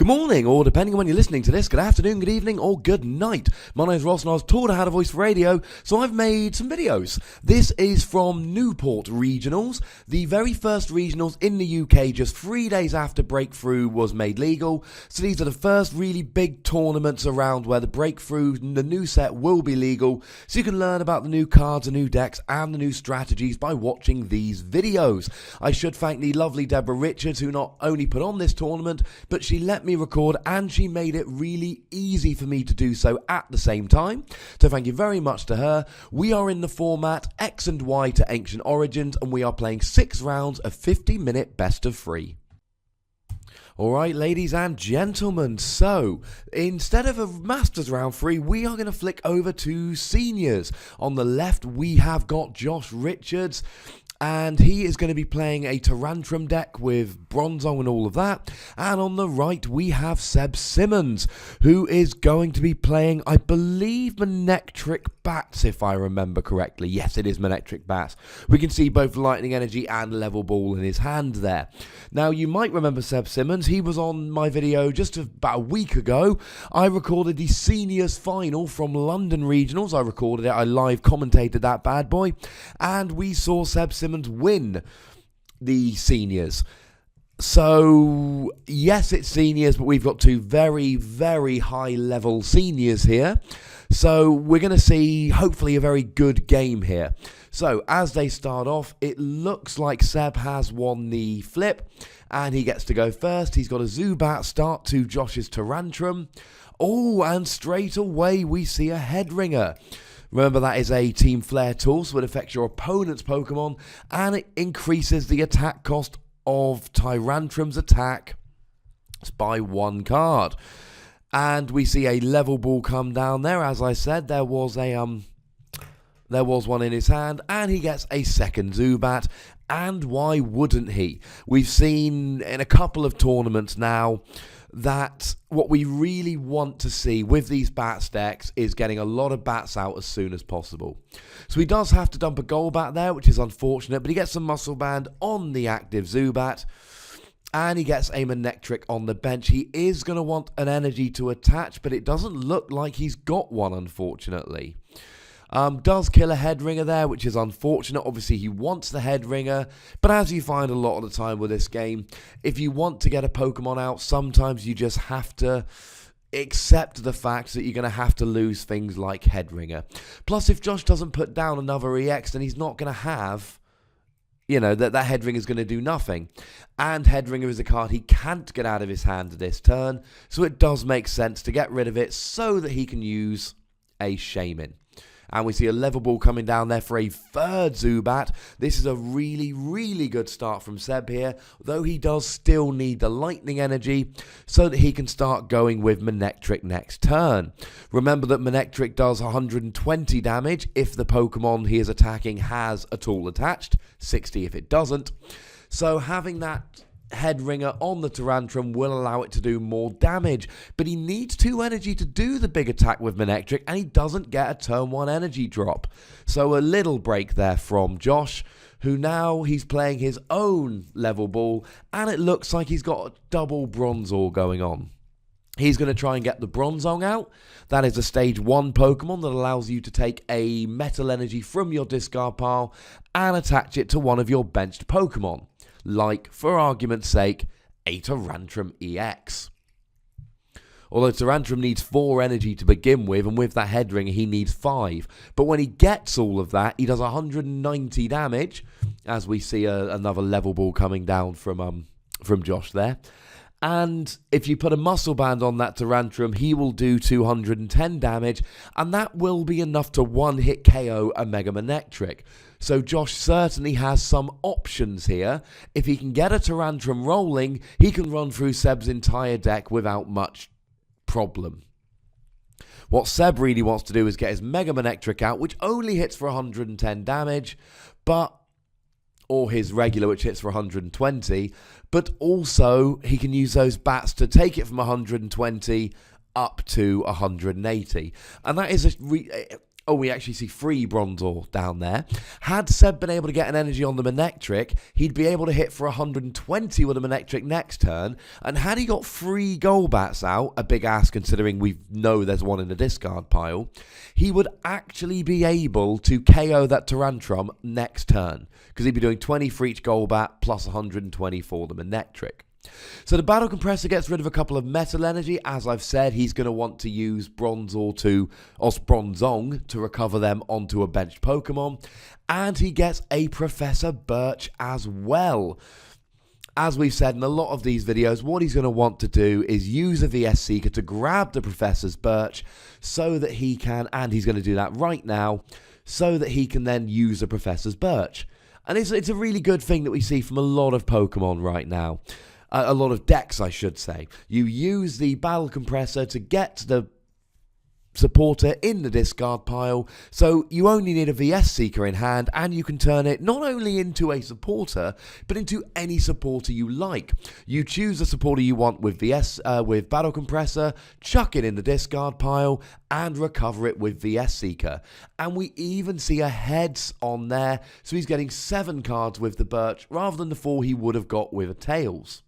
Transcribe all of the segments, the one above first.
Good morning, or depending on when you're listening to this, good afternoon, good evening, or good night. My name's Ross and I was taught how to voice for radio, so I've made some videos. This is from Newport Regionals, the very first regionals in the UK just 3 days after Breakthrough was made legal. So these are the first really big tournaments around where the Breakthrough, the new set, will be legal. So you can learn about the new cards, the new decks, and the new strategies by watching these videos. I should thank the lovely Deborah Richards, who not only put on this tournament, but she let me record and she made it really easy for me to do so at the same time. So thank you very much to her. We are in the format X and Y to Ancient Origins, and we are playing 6 rounds of 50-minute best of 3. Alright, ladies and gentlemen, so instead of a Masters round 3, we are going to flick over to Seniors. On the left, we have got Josh Richards, and he is going to be playing a Tyrantrum deck with Bronzong and all of that. And on the right, we have Seb Simmons, who is going to be playing, I believe, Manectric Bats, if I remember correctly. Yes, it is Manectric Bats. We can see both Lightning Energy and Level Ball in his hand there. Now, you might remember Seb Simmons. He was on my video just about a week ago. I recorded the Seniors final from London Regionals. I recorded it. I live commentated that bad boy. And we saw Seb Simmons win the Seniors. So yes, it's Seniors, but we've got 2 very, very high level Seniors here. So we're going to see hopefully a very good game here. So as they start off, it looks like Seb has won the flip and he gets to go first. He's got a Zubat start to Josh's Tyrantrum. Oh, and straight away we see a Headringer. Remember, that is a Team Flare tool, so it affects your opponent's Pokemon, and it increases the attack cost of Tyrantrum's attack by 1 card. And we see a Level Ball come down there. As I said, there was one in his hand, and he gets a second Zubat. And why wouldn't he? We've seen in a couple of tournaments now that what we really want to see with these Bats decks is getting a lot of Bats out as soon as possible. So he does have to dump a Golbat there, which is unfortunate, but he gets a Muscle Band on the active Zubat, and he gets a Manectric on the bench. He is going to want an energy to attach, but it doesn't look like he's got one, unfortunately. Does kill a Headringer there, which is unfortunate. Obviously, he wants the Headringer, but as you find a lot of the time with this game, if you want to get a Pokemon out, sometimes you just have to accept the fact that you're going to have to lose things like Headringer. Plus, if Josh doesn't put down another EX, then he's not going to have, that Headringer is going to do nothing. And Headringer is a card he can't get out of his hand this turn, so it does make sense to get rid of it so that he can use a Shaman. And we see a Level Ball coming down there for a third Zubat. This is a really, really good start from Seb here, though he does still need the Lightning Energy so that he can start going with Manectric next turn. Remember that Manectric does 120 damage if the Pokemon he is attacking has a tool attached, 60 if it doesn't. So having that Headringer on the Tyrantrum will allow it to do more damage, but he needs 2 energy to do the big attack with Manectric, and he doesn't get a turn 1 energy drop. So a little break there from Josh, who now he's playing his own Level Ball, and it looks like he's got a double Bronzor going on. He's going to try and get the Bronzong out. That is a stage 1 Pokemon that allows you to take a Metal Energy from your discard pile and attach it to one of your benched Pokemon. Like, for argument's sake, a Tyrantrum EX. Although Tyrantrum needs 4 energy to begin with, and with that Headringer he needs 5. But when he gets all of that, he does 190 damage, as we see another Level Ball coming down from Josh there. And if you put a Muscle Band on that Tyrantrum, he will do 210 damage, and that will be enough to one-hit KO a Mega Manectric. So Josh certainly has some options here. If he can get a Tyrantrum rolling, he can run through Seb's entire deck without much problem. What Seb really wants to do is get his Mega Manectric out, which only hits for 110 damage, or his regular, which hits for 120, but also he can use those bats to take it from 120 up to 180. And that is Oh, we actually see 3 Bronzor down there. Had Seb been able to get an energy on the Manectric, he'd be able to hit for 120 with the Manectric next turn. And had he got 3 Golbats out, a big ass considering we know there's one in the discard pile, he would actually be able to KO that Tyrantrum next turn. Because he'd be doing 20 for each Golbat plus 120 for the Manectric. So the Battle Compressor gets rid of a couple of metal energy. As I've said, he's going to want to use Bronzong to recover them onto a benched Pokemon. And he gets a Professor Birch as well. As we've said in a lot of these videos, what he's going to want to do is use a VS Seeker to grab the Professor's Birch so that he can, and he's going to do that right now, so that he can then use the Professor's Birch. And it's a really good thing that we see from a lot of Pokemon right now. A lot of decks, I should say. You use the Battle Compressor to get the supporter in the discard pile, so you only need a VS Seeker in hand, and you can turn it not only into a supporter, but into any supporter you like. You choose the supporter you want with with Battle Compressor, chuck it in the discard pile, and recover it with VS Seeker. And we even see a heads on there, so he's getting 7 cards with the Birch, rather than the 4 he would have got with a Tails.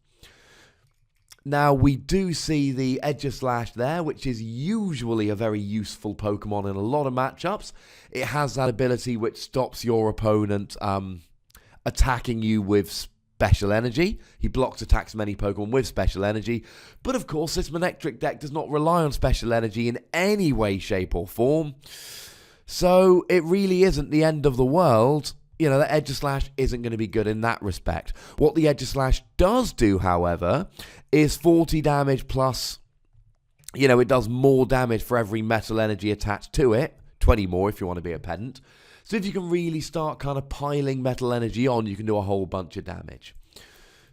Now, we do see the Edgeslash there, which is usually a very useful Pokemon in a lot of matchups. It has that ability which stops your opponent attacking you with special energy. He blocks attacks many Pokemon with special energy. But of course, this Manectric deck does not rely on special energy in any way, shape or form. So it really isn't the end of the world. You know, the Edgeslash isn't going to be good in that respect. What the Edgeslash does do, however, is 40 damage plus, you know, it does more damage for every metal energy attached to it. 20 more if you want to be a pedant. So if you can really start kind of piling metal energy on, you can do a whole bunch of damage.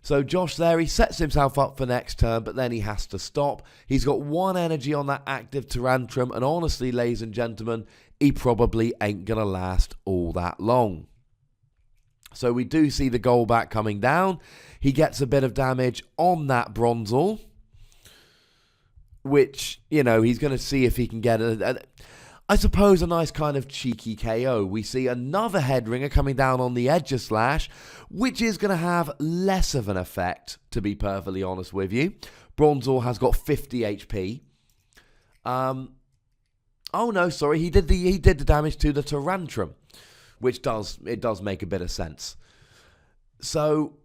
So Josh there, he sets himself up for next turn, but then he has to stop. He's got 1 energy on that active Tyrantrum, and honestly, ladies and gentlemen, he probably ain't going to last all that long. So we do see the Golbat coming down. He gets a bit of damage on that Bronzor, which, you know, he's going to see if he can get I suppose a nice kind of cheeky KO. We see another Headringer coming down on the Edgeslash, which is going to have less of an effect, to be perfectly honest with you. Bronzor has got 50 HP. Oh no, sorry, he did the damage to the Tyrantrum, which does make a bit of sense. So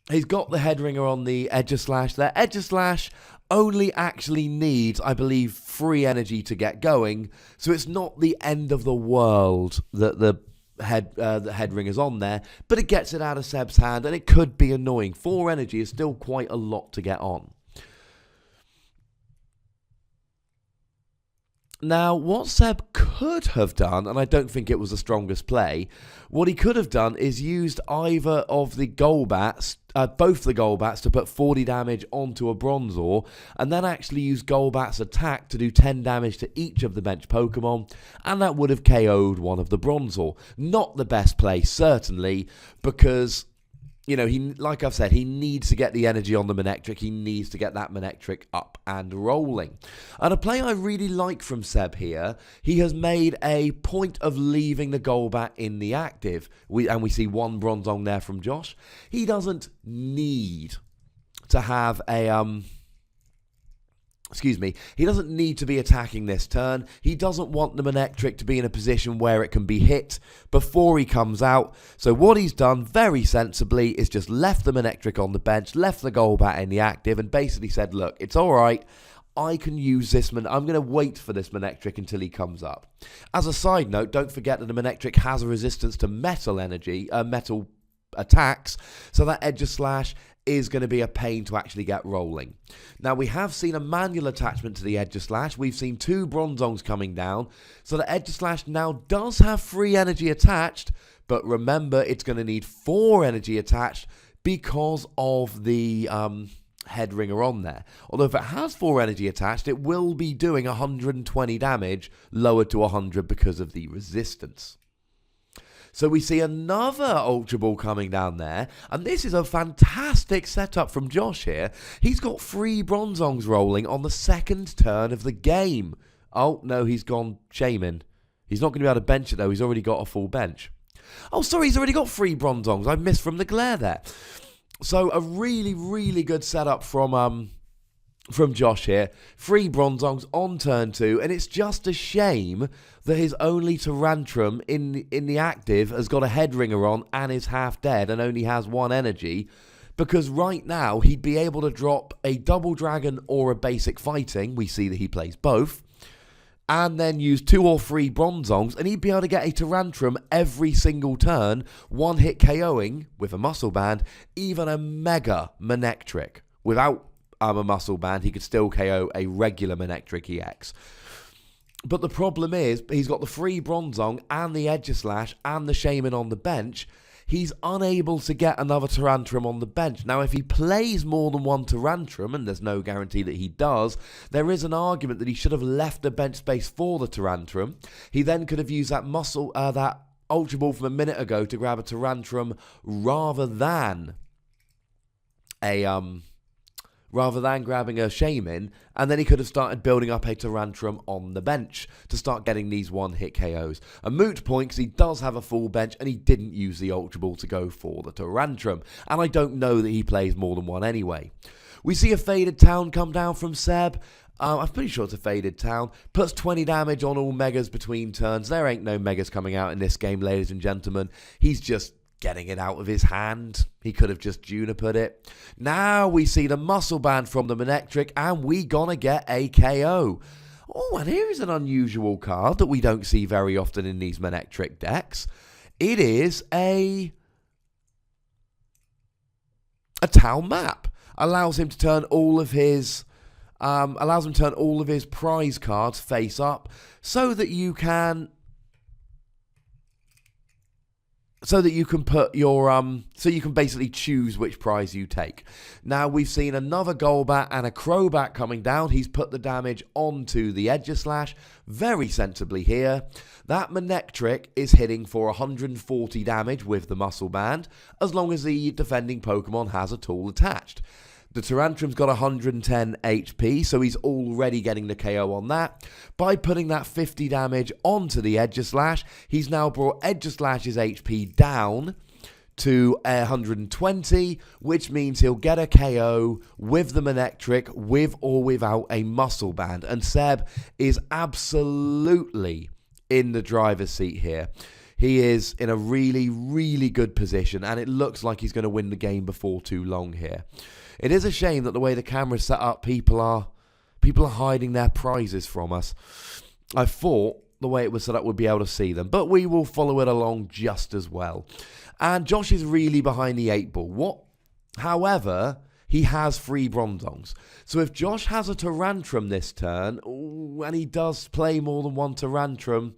he's got the Headringer on the Edgeslash there. Edgeslash only actually needs, I believe, 3 energy to get going, so it's not the end of the world that the Headringer's on there, but it gets it out of Seb's hand, and it could be annoying. 4 energy is still quite a lot to get on. Now, what Seb could have done, and I don't think it was the strongest play, what he could have done is used either of the Golbats, both the Golbats, to put 40 damage onto a Bronzor, and then actually use Golbat's attack to do 10 damage to each of the bench Pokemon, and that would have KO'd one of the Bronzor. Not the best play, certainly, because, you know, like I've said, he needs to get the energy on the Manectric. He needs to get that Manectric up and rolling. And a play I really like from Seb here, he has made a point of leaving the Golbat in the active. And we see 1 Bronzong there from Josh. He doesn't need to have a... he doesn't need to be attacking this turn. He doesn't want the Manectric to be in a position where it can be hit before he comes out. So what he's done very sensibly is just left the Manectric on the bench, left the Golbat in the active, and basically said, look, it's all right. I can use this I'm going to wait for this Manectric until he comes up. As a side note, don't forget that the Manectric has a resistance to metal energy, metal attacks, so that Edgeslash is going to be a pain to actually get rolling. Now, we have seen a manual attachment to the Edgeslash. We've seen 2 Bronzongs coming down, so the Edgeslash now does have 3 energy attached, but remember, it's going to need 4 energy attached because of the Headringer on there. Although if it has 4 energy attached, it will be doing 120 damage, lowered to 100 because of the resistance. So we see another Ultra Ball coming down there, and this is a fantastic setup from Josh here. He's got 3 Bronzongs rolling on the second turn of the game. Oh, no, he's gone Shaman. He's not going to be able to bench it, though. He's already got a full bench. Oh, sorry, he's already got 3 Bronzongs. I missed from the glare there. So a really, really good setup from Josh here. 3 Bronzongs on turn 2, and it's just a shame that his only Tyrantrum in the active has got a head ringer on and is half dead and only has 1 energy, because right now he'd be able to drop a double dragon or a basic fighting. We see that he plays both. And then use 2 or 3 Bronzongs, and he'd be able to get a Tyrantrum every single turn, 1-hit KOing with a muscle band, even a mega Manectric. Without a muscle band, he could still KO a regular Manectric EX. But the problem is, he's got the 3 Bronzong and the Edgeslash and the Shaman on the bench. He's unable to get another Tyrantrum on the bench. Now, if he plays more than 1 Tyrantrum, and there's no guarantee that he does, there is an argument that he should have left the bench space for the Tyrantrum. He then could have used that that Ultra Ball from a minute ago to grab a Tyrantrum rather than grabbing a Shaman, and then he could have started building up a Tyrantrum on the bench to start getting these 1-hit KOs. A moot point, because he does have a full bench, and he didn't use the Ultra Ball to go for the Tyrantrum, and I don't know that he plays more than 1 anyway. We see a Faded Town come down from Seb. I'm pretty sure it's a Faded Town. Puts 20 damage on all Megas between turns. There ain't no Megas coming out in this game, ladies and gentlemen. He's just getting it out of his hand. He could have just Junipered it. Now we see the muscle band from the Manectric, and we gonna get a KO. Oh, and here is an unusual card that we don't see very often in these Manectric decks. It is a town map. Allows him to turn all of his prize cards face up, so that you can put your so you can basically choose which prize you take. Now we've seen another Golbat and a Crobat coming down. He's put the damage onto the Edgeslash very sensibly here. That Manectric is hitting for 140 damage with the muscle band, as long as the defending Pokemon has a tool attached. The Tyrantrum's got 110 HP, so he's already getting the KO on that. By putting that 50 damage onto the Edgeslash, he's now brought Edgeslash's HP down to 120, which means he'll get a KO with the Manectric, with or without a muscle band. And Seb is absolutely in the driver's seat here. He is in a really, really good position, and it looks like he's going to win the game before too long here. It is a shame that the way the camera's set up, people are hiding their prizes from us. I thought the way it was set up would be able to see them, but we will follow it along just as well. And Josh is really behind the 8 ball. However, he has 3 Bronzongs. So if Josh has a Tyrantrum this turn, and he does play more than 1 Tyrantrum,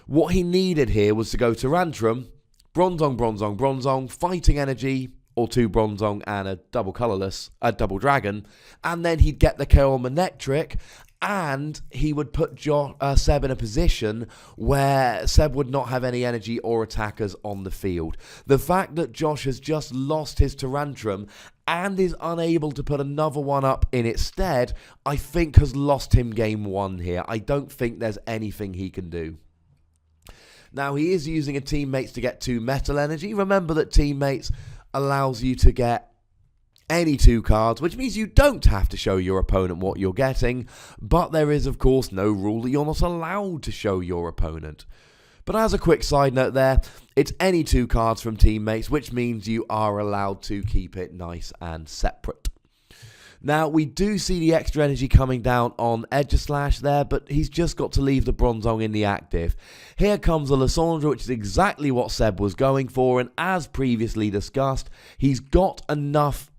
what he needed here was to go Tyrantrum, Bronzong, Bronzong, Bronzong, Fighting Energy, or 2 Bronzong and a double colorless, a double dragon, and then he'd get the KO on Manectric, and he would put Seb in a position where Seb would not have any energy or attackers on the field. The fact that Josh has just lost his Tyrantrum and is unable to put another one up in its stead, I think has lost him game 1 here. I don't think there's anything he can do. Now, he is using a Teammates to get 2 Metal Energy. Remember that Teammates allows you to get any 2 cards, which means you don't have to show your opponent what you're getting, but there is, of course, no rule that you're not allowed to show your opponent. But as a quick side note there, it's any 2 cards from Teammates, which means you are allowed to keep it nice and separate. Now, we do see the extra energy coming down on Edgeslash there, but he's just got to leave the Bronzong in the active. Here comes a Lysandre, which is exactly what Seb was going for, and as previously discussed, he's got enough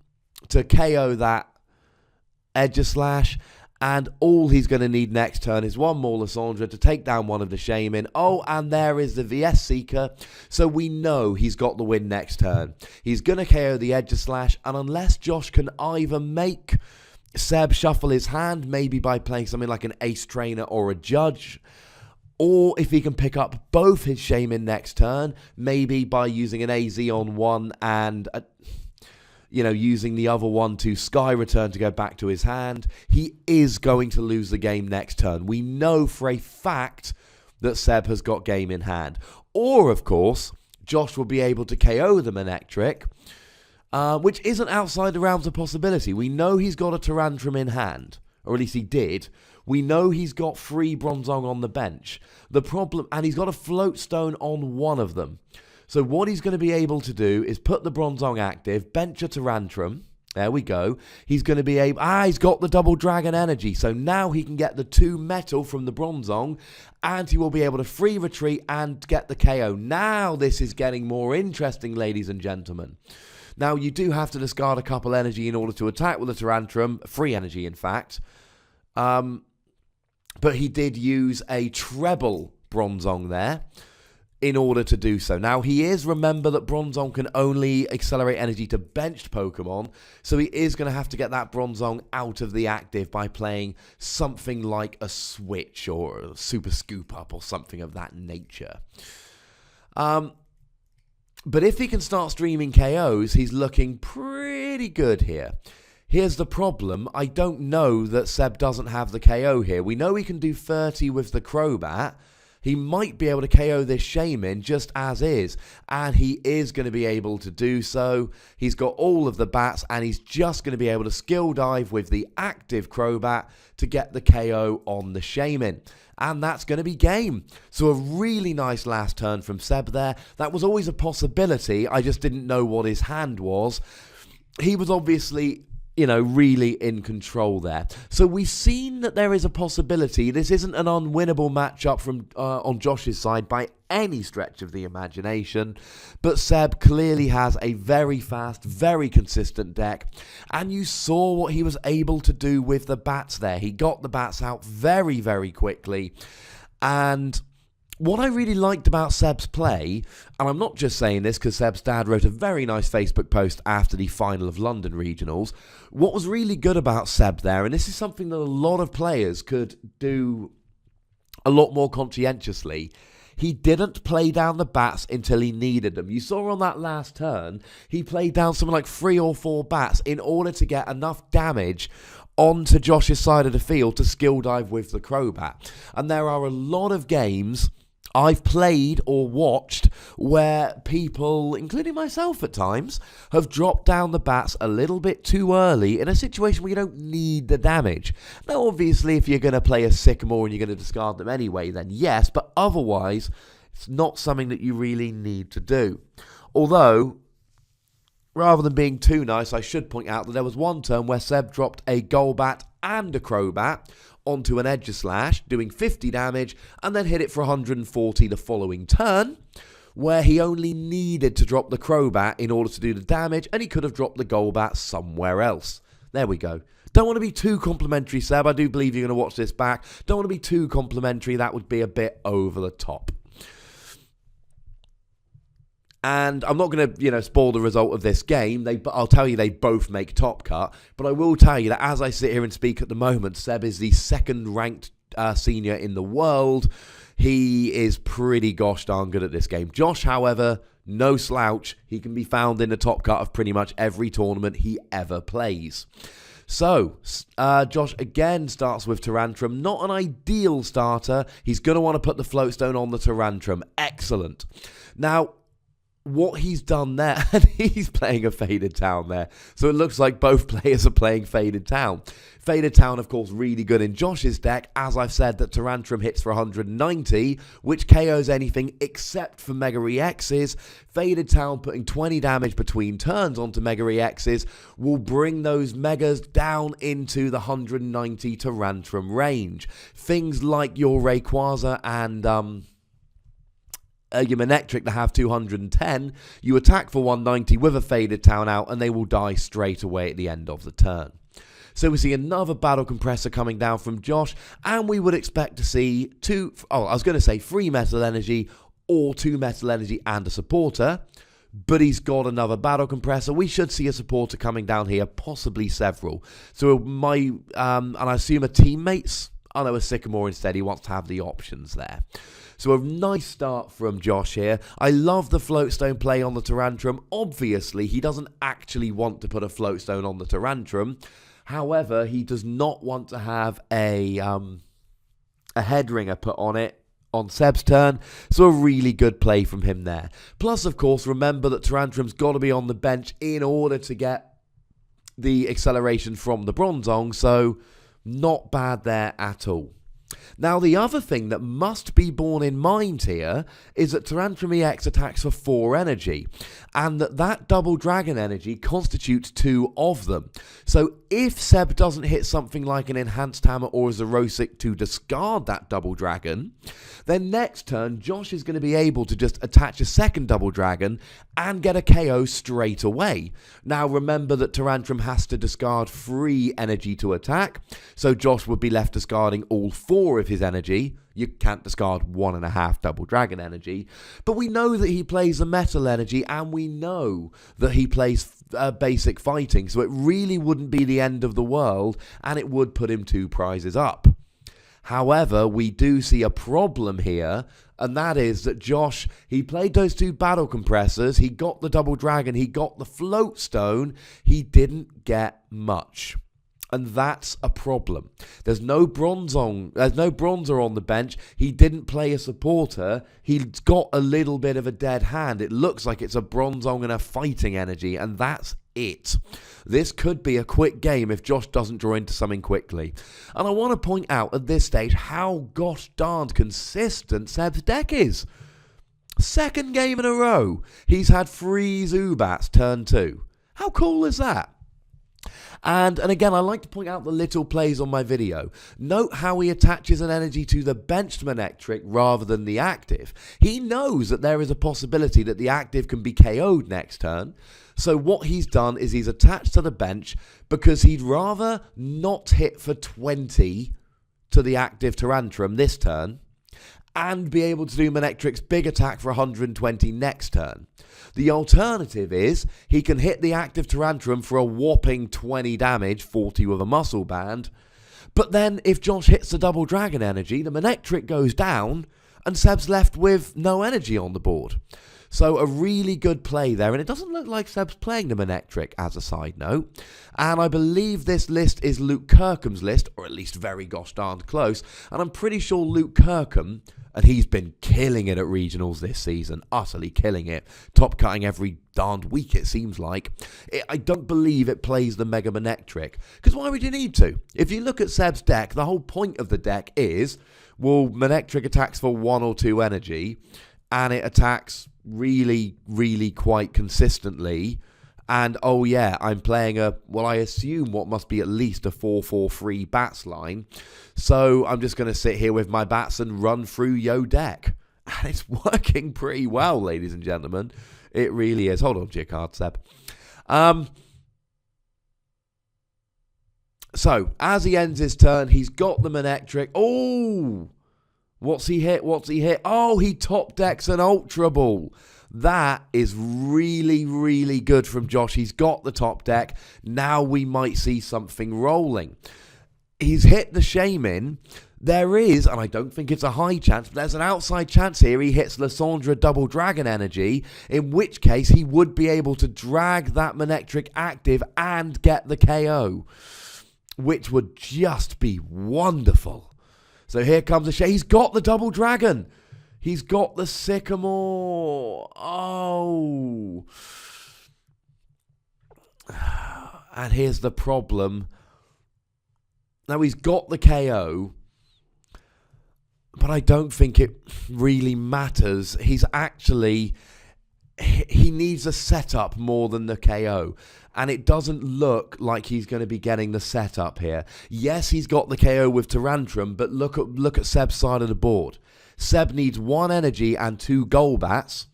to KO that Edgeslash, and all he's going to need next turn is 1 more Lysandre to take down one of the Shaman. Oh, and there is the VS Seeker, so we know he's got the win next turn. He's going to KO the Edgeslash, and unless Josh can either make Seb shuffle his hand, maybe by playing something like an Ace Trainer or a Judge, or if he can pick up both his Shaman next turn, maybe by using an AZ on one and using the other one to Sky Return to go back to his hand, he is going to lose the game next turn. We know for a fact that Seb has got game in hand. Or, of course, Josh will be able to KO the Manectric, which isn't outside the realms of possibility. We know he's got a Tyrantrum in hand, or at least he did. We know he's got 3 Bronzong on the bench. The problem, and he's got a Float Stone on one of them. So what he's going to be able to do is put the Bronzong active, bench a Tyrantrum. There we go. He's going to be able... he's got the double Dragon Energy. So now he can get the 2 metal from the Bronzong, and he will be able to free retreat and get the KO. Now this is getting more interesting, ladies and gentlemen. Now, you do have to discard a couple energy in order to attack with a Tyrantrum. Free energy, in fact. But he did use a treble Bronzong there in order to do so. Now, remember that Bronzong can only accelerate energy to benched Pokemon, so he is going to have to get that Bronzong out of the active by playing something like a Switch or a Super Scoop Up or something of that nature. But if he can start streaming KOs, he's looking pretty good here. Here's the problem. I don't know that Seb doesn't have the KO here. We know he can do 30 with the Crobat. He might be able to KO this Shaymin just as is. And he is going to be able to do so. He's got all of the bats, and he's just going to be able to skill dive with the active Crobat to get the KO on the Shaymin. And that's going to be game. So a really nice last turn from Seb there. That was always a possibility. I just didn't know what his hand was. He was obviously, really in control there. So we've seen that there is a possibility. This isn't an unwinnable matchup from on Josh's side by any stretch of the imagination. But Seb clearly has a very fast, very consistent deck. And you saw what he was able to do with the bats there. He got the bats out very, very quickly. And what I really liked about Seb's play, and I'm not just saying this because Seb's dad wrote a very nice Facebook post after the final of London Regionals, what was really good about Seb there, and this is something that a lot of players could do a lot more conscientiously, he didn't play down the bats until he needed them. You saw on that last turn, he played down something like 3 or 4 bats in order to get enough damage onto Josh's side of the field to skill dive with the Crobat. And there are a lot of games I've played or watched where people, including myself at times, have dropped down the bats a little bit too early in a situation where you don't need the damage. Now, obviously, if you're going to play a Sycamore and you're going to discard them anyway, then yes, but otherwise, it's not something that you really need to do. Although, rather than being too nice, I should point out that there was one turn where Seb dropped a Golbat and a Crobat onto an Edgeslash, doing 50 damage, and then hit it for 140 the following turn, where he only needed to drop the Crobat in order to do the damage, and he could have dropped the Golbat somewhere else. There we go. Don't want to be too complimentary, Seb. I do believe you're going to watch this back. Don't want to be too complimentary. That would be a bit over the top. And I'm not going to, spoil the result of this game. I'll tell you they both make top cut. But I will tell you that as I sit here and speak at the moment, Seb is the second-ranked senior in the world. He is pretty gosh darn good at this game. Josh, however, no slouch. He can be found in the top cut of pretty much every tournament he ever plays. So, Josh again starts with Tyrantrum. Not an ideal starter. He's going to want to put the Floatstone on the Tyrantrum. Excellent. Now, what he's done there, and he's playing a Faded Town there. So it looks like both players are playing Faded Town. Faded Town, of course, really good in Josh's deck. As I've said, that Tyrantrum hits for 190, which KOs anything except for Mega EXs. Faded Town putting 20 damage between turns onto Mega EXs will bring those Megas down into the 190 Tyrantrum range. Things like your Rayquaza and your Manectric that have 210, you attack for 190 with a Faded Town out, and they will die straight away at the end of the turn. So we see another Battle Compressor coming down from Josh, and we would expect to see 3 Metal Energy or 2 Metal Energy and a Supporter, but he's got another Battle Compressor. We should see a Supporter coming down here, possibly several. So and I assume a Teammates? Oh no, a Sycamore instead. He wants to have the options there. So a nice start from Josh here. I love the Floatstone play on the Tyrantrum. Obviously, he doesn't actually want to put a Floatstone on the Tyrantrum. However, he does not want to have a Headringer put on it on Seb's turn, so a really good play from him there. Plus, of course, remember that Tyrantrum's got to be on the bench in order to get the acceleration from the Bronzong, so not bad there at all. Now, the other thing that must be borne in mind here is that Tyrantrum EX attacks for 4 energy, and that double dragon energy constitutes 2 of them. So if Seb doesn't hit something like an enhanced hammer or a Zerosic to discard that double dragon, then next turn Josh is going to be able to just attach a second double dragon and get a KO straight away. Now remember that Tyrantrum has to discard 3 energy to attack, so Josh would be left discarding all 4 of his energy. You can't discard 1.5 double dragon energy, but we know that he plays a metal energy, and we know that he plays basic fighting, so it really wouldn't be the end of the world, and it would put him 2 prizes up. However, we do see a problem here, and that is that Josh, he played those 2 battle compressors, he got the double dragon, he got the float stone, he didn't get much. And that's a problem. There's no bronzer on the bench. He didn't play a supporter. He's got a little bit of a dead hand. It looks like it's a Bronzong and a fighting energy, and that's it. This could be a quick game if Josh doesn't draw into something quickly. And I want to point out at this stage how gosh darned consistent Seb's deck is. Second game in a row, he's had 3 Zubats turn 2. How cool is that? And again, I like to point out the little plays on my video. Note how he attaches an energy to the benched Manectric rather than the active. He knows that there is a possibility that the active can be KO'd next turn. So what he's done is he's attached to the bench because he'd rather not hit for 20 to the active Tyrantrum this turn and be able to do Manectric's big attack for 120 next turn. The alternative is he can hit the active Tyrantrum for a whopping 20 damage, 40 with a muscle band, but then if Josh hits the double dragon energy, the Manectric goes down and Seb's left with no energy on the board. So a really good play there, and it doesn't look like Seb's playing the Manectric as a side note. And I believe this list is Luke Kirkham's list, or at least very gosh darned close. And I'm pretty sure Luke Kirkham, and he's been killing it at regionals this season, utterly killing it, top cutting every darned week it seems like. I don't believe it plays the Mega Manectric, because why would you need to? If you look at Seb's deck, the whole point of the deck is, well, Manectric attacks for 1 or 2 energy, and it attacks really, really quite consistently. And oh yeah, I'm playing I assume what must be at least a 4-4-3 bats line. So I'm just going to sit here with my bats and run through yo deck. And it's working pretty well, ladies and gentlemen. It really is. Hold on to your card, Seb. So, as he ends his turn, he's got the Manectric. Oh! What's he hit? Oh, he top decks an Ultra Ball. That is really, really good from Josh. He's got the top deck. Now we might see something rolling. He's hit the Shaman. There is, and I don't think it's a high chance, but there's an outside chance here he hits Lysandra Double Dragon Energy, in which case he would be able to drag that Manectric active and get the KO, which would just be wonderful. So here comes the He's got the double dragon. He's got the Sycamore. Oh. And here's the problem. Now he's got the KO, but I don't think it really matters. He needs a setup more than the KO. And it doesn't look like he's going to be getting the setup here. Yes, he's got the KO with Tyrantrum, but look at Seb's side of the board. Seb needs 1 energy and 2 Golbats,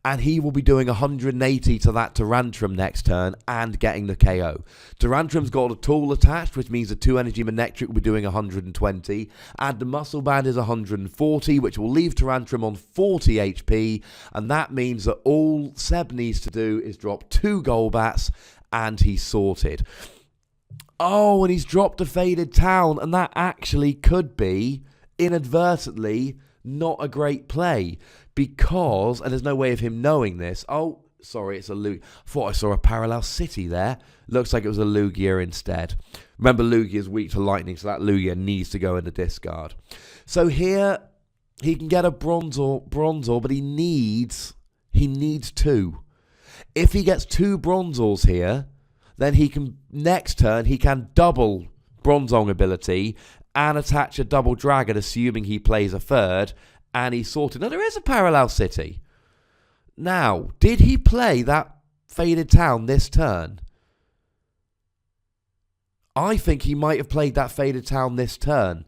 and he will be doing 180 to that Tyrantrum next turn and getting the KO. Tyrantrum's got a tool attached, which means the 2 energy Manectric will be doing 120. Add the muscle band is 140, which will leave Tyrantrum on 40 HP, and that means that all Seb needs to do is drop 2 Golbats, and he's sorted. Oh, and he's dropped a Faded Town, and that actually could be, inadvertently, not a great play. Because, and there's no way of him knowing this. Oh, sorry, it's a Lugia. I thought I saw a Parallel City there. Looks like it was a Lugia instead. Remember, Lugia is weak to lightning, so that Lugia needs to go in the discard. So here, he can get a bronzor, but he needs 2. If he gets 2 bronzors here, then he can, next turn, he can double Bronzong ability and attach a double dragon, assuming he plays a third, and he's sorted. Now, there is a parallel city. Now, did he play that Faded Town this turn? I think he might have played that Faded Town this turn.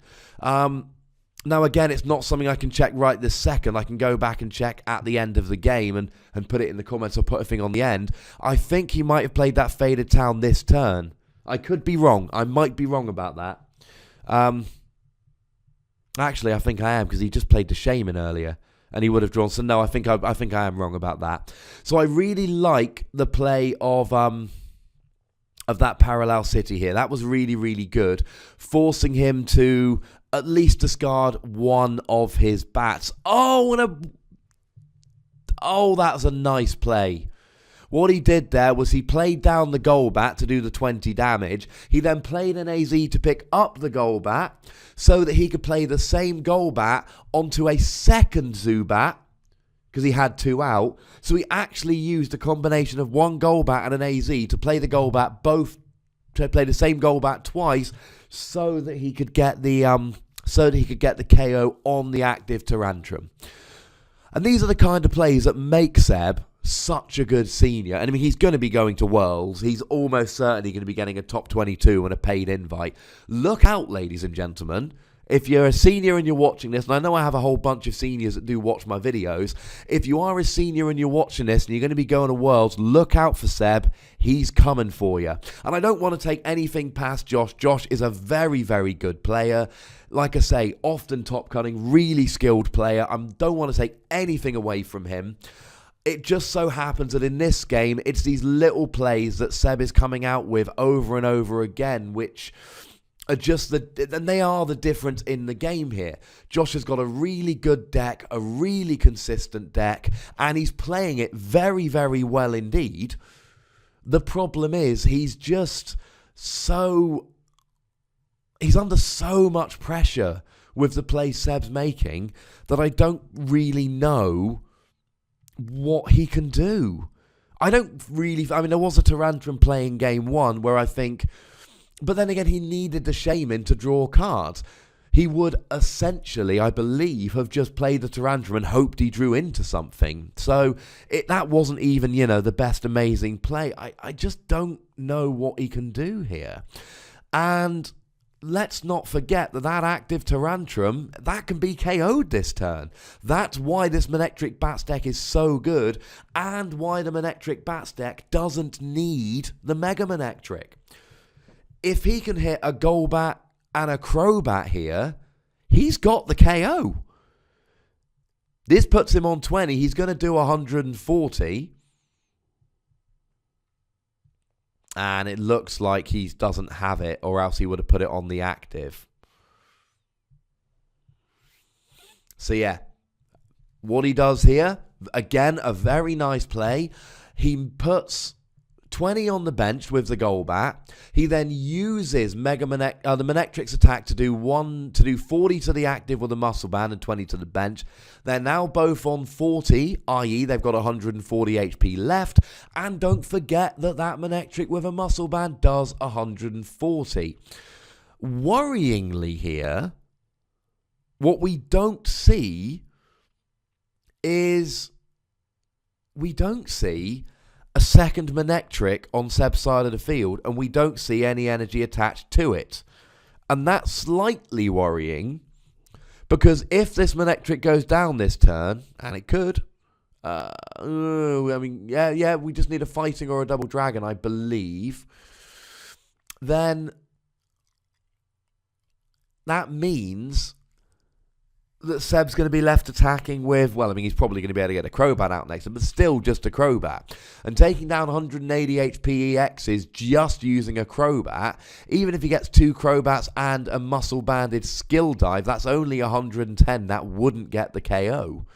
Now, again, it's not something I can check right this second. I can go back and check at the end of the game and put it in the comments or put a thing on the end. I think he might have played that Faded Town this turn. I could be wrong. I might be wrong about that. Actually, I think I am, because he just played the Shaman earlier and he would have drawn. So, no, I think I am wrong about that. So I really like the play of that parallel city here. That was really, really good, forcing him to at least discard one of his bats. Oh, that's a nice play. What he did there was he played down the Golbat to do the 20 damage. He then played an AZ to pick up the Golbat so that he could play the same Golbat onto a second Zubat, because he had 2 out. So he actually used a combination of one Golbat and an AZ to play the Golbat, to play the same Golbat twice, so that he could get the KO on the active Tyrantrum. And these are the kind of plays that make Seb such a good senior. And I mean, he's going to be going to Worlds. He's almost certainly going to be getting a top 22 and a paid invite. Look out, ladies and gentlemen. If you're a senior and you're watching this, and I know I have a whole bunch of seniors that do watch my videos, if you are a senior and you're watching this and you're going to be going to Worlds, look out for Seb. He's coming for you. And I don't want to take anything past Josh. Josh is a very, very good player. Like I say, often top cutting, really skilled player. I don't want to take anything away from him. It just so happens that in this game, it's these little plays that Seb is coming out with over and over again, which and they are the difference in the game here. Josh has got a really good deck, a really consistent deck, and he's playing it very, very well indeed. The problem is he's under so much pressure with the plays Seb's making that I don't really know what he can do. There was a Tyrantrum play in game 1 where I think, but then again, he needed the Shaman to draw cards. He would essentially, I believe, have just played the Tyrantrum and hoped he drew into something. So that wasn't even, the best amazing play. I just don't know what he can do here. And let's not forget that active Tyrantrum, that can be KO'd this turn. That's why this Manectric Bats deck is so good, and why the Manectric Bats deck doesn't need the Mega Manectric. If he can hit a Golbat and a Crobat here, he's got the KO. This puts him on 20. He's going to do 140. And it looks like he doesn't have it, or else he would have put it on the active. So yeah, what he does here, again, a very nice play. He puts 20 on the bench with the Golbat. He then uses the Manectric's attack to do 40 to the active with a Muscle Band and 20 to the bench. They're now both on 40, i.e. they've got 140 HP left. And don't forget that Manectric with a Muscle Band does 140. Worryingly here, what we don't see is a second Manectric on Seb's side of the field, and we don't see any energy attached to it. And that's slightly worrying, because if this Manectric goes down this turn, and it could, we just need a fighting or a double dragon, I believe, then that means that Seb's going to be left attacking with, he's probably going to be able to get a Crobat out next, but still just a Crobat. And taking down 180 HP EXs just using a Crobat, even if he gets 2 Crobats and a muscle-banded skill dive, that's only 110. That wouldn't get the KO.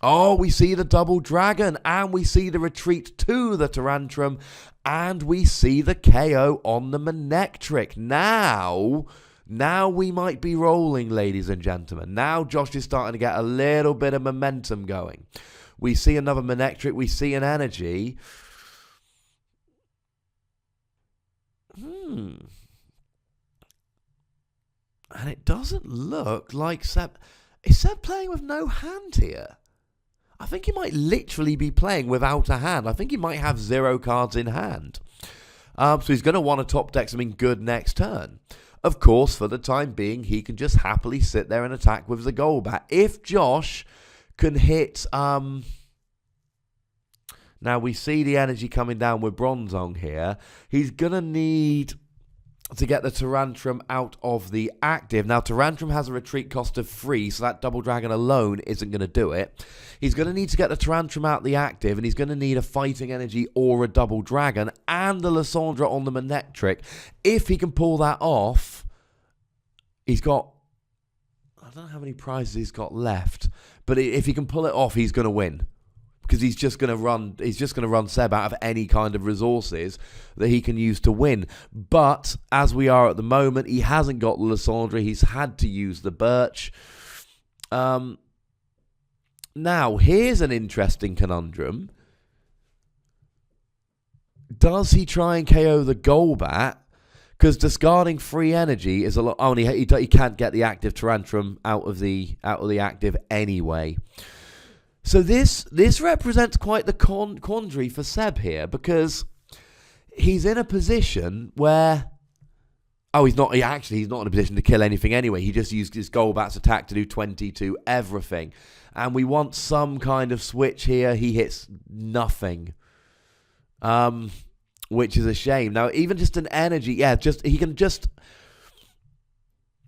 Oh, we see the double dragon, and we see the retreat to the Tyrantrum, and we see the KO on the Manectric. Now, Now we might be rolling, ladies and gentlemen. Now Josh is starting to get a little bit of momentum going. We see another Manectric. We see an energy. And it doesn't look like Seb... Is Seb playing with no hand here? I think he might literally be playing without a hand. I think he might have 0 cards in hand. So he's going to want to top deck something good next turn. Of course, for the time being, he can just happily sit there and attack with the Golbat. If Josh can hit... Now we see the energy coming down with Bronzong here. He's going to need to get the Tyrantrum out of the active. Now, Tyrantrum has a retreat cost of 3, so that Double Dragon alone isn't going to do it. He's going to need to get the Tyrantrum out the active, and he's going to need a Fighting Energy or a Double Dragon and the Lysandra on the Manectric. If he can pull that off, he's got... I don't know how many prizes he's got left, but if he can pull it off, he's going to win. Because he's just going to run Seb out of any kind of resources that he can use to win. But as we are at the moment, he hasn't got the Lysandra. He's had to use the Birch. Now, here's an interesting conundrum. Does he try and KO the Golbat? Because discarding free energy is a lot. Only he can't get the active Tyrantrum out of the active anyway. So this represents quite the quandary for Seb here, because he's in a position where... Oh, he's not in a position to kill anything anyway. He just used his Golbat's attack to do 20 to everything. And we want some kind of switch here. He hits nothing. Which is a shame. Now, even just an energy... Yeah, he can just...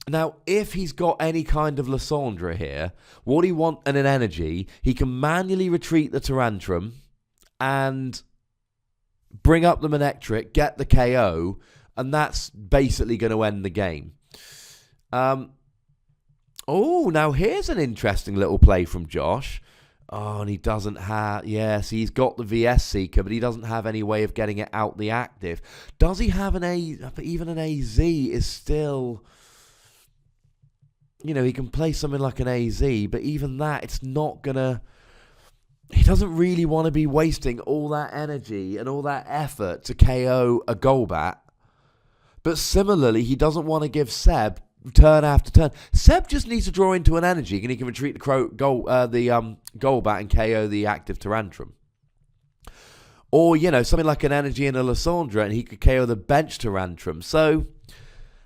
Now, if he's got any kind of Lysandra here, what he wants in an energy, he can manually retreat the Tyrantrum and bring up the Manectric, get the KO, and that's basically going to end the game. Now here's an interesting little play from Josh. Oh, and he doesn't have... Yes, he's got the VS Seeker, but he doesn't have any way of getting it out the active. Does he have an A... But even an AZ is still... You know, he can play something like an AZ, but even that, it's not going to... He doesn't really want to be wasting all that energy and all that effort to KO a Golbat. But similarly, he doesn't want to give Seb turn after turn. Seb just needs to draw into an energy, and he can retreat the Golbat and KO the active Tyrantrum. Or, you know, something like an energy and a Lysandra, and he could KO the bench Tyrantrum. So...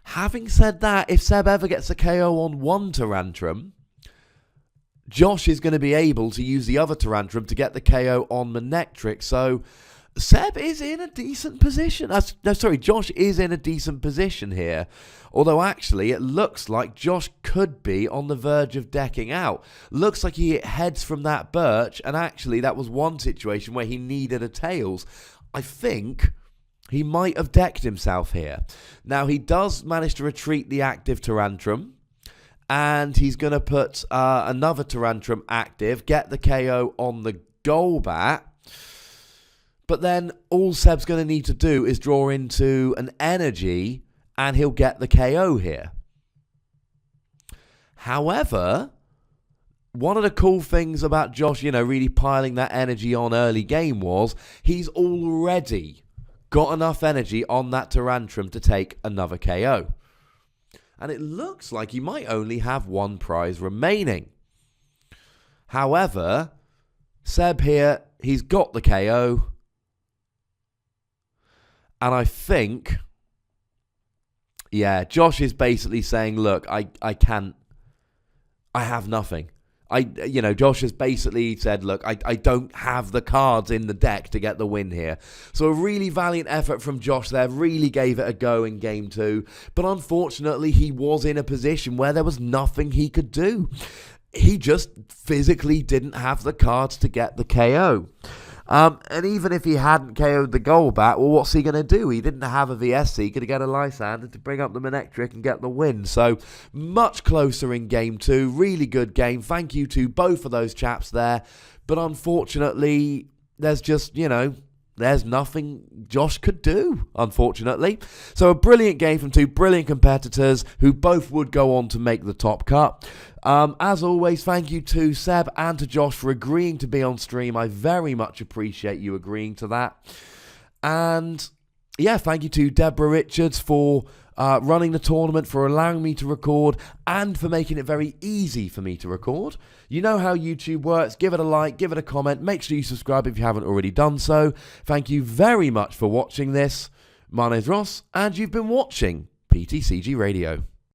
Having said that, if Seb ever gets a KO on one Tyrantrum, Josh is going to be able to use the other Tyrantrum to get the KO on Manectric. So Seb is in a decent position. Josh is in a decent position here. Although actually it looks like Josh could be on the verge of decking out. Looks like he heads from that Birch, and actually that was one situation where he needed a Tails. I think... He might have decked himself here. Now, he does manage to retreat the active Tyrantrum. And he's going to put another Tyrantrum active, get the KO on the Golbat. But then all Seb's going to need to do is draw into an energy, and he'll get the KO here. However, one of the cool things about Josh, you know, really piling that energy on early game was he's already... got enough energy on that Tyrantrum to take another KO. And it looks like he might only have one prize remaining. However, Seb here, he's got the KO. And I think... Yeah, Josh is basically saying, look, I can't... I have nothing. Josh has basically said, look, I don't have the cards in the deck to get the win here. So a really valiant effort from Josh there, really gave it a go in Game 2. But unfortunately, he was in a position where there was nothing he could do. He just physically didn't have the cards to get the KO. And even if he hadn't KO'd the Golbat, well, what's he going to do? He didn't have a VS Seeker to get a Lysander to bring up the Manectric and get the win. So, much closer in Game 2. Really good game. Thank you to both of those chaps there. But unfortunately, there's just, there's nothing Josh could do, unfortunately. So a brilliant game from two brilliant competitors who both would go on to make the top cut. As always, thank you to Seb and to Josh for agreeing to be on stream. I very much appreciate you agreeing to that. And yeah, thank you to Deborah Richards for running the tournament, for allowing me to record, and for making it very easy for me to record. You know how YouTube works. Give it a like, give it a comment. Make sure you subscribe if you haven't already done so. Thank you very much for watching this. My name's Ross, and you've been watching PTCG Radio.